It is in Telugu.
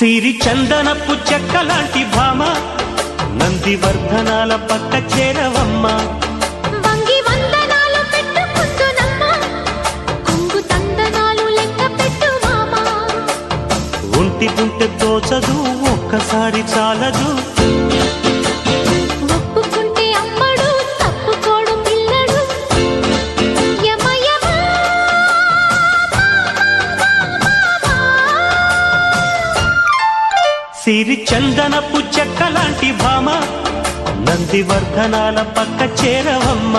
సిరి చందనపు చెక్కలాంటి భామ నందివర్ధనాల పక్క చేరవమ్మ. వంగి వందనాలు పెట్టుకుంటున్నమ్మ, కొంగు తందనాలు లెక్క పెట్టు మామ. ఒంటి గుంటె తోచదు ఒక్కసారి చాలదు, ఒప్పుకుంటే అమ్మడు తప్పుకోడు పిల్లడు. యమ యమ సిరి చందనపు చెక్కలాంటి భామ నందివర్ధనాల పక్క చేరవమ్మ.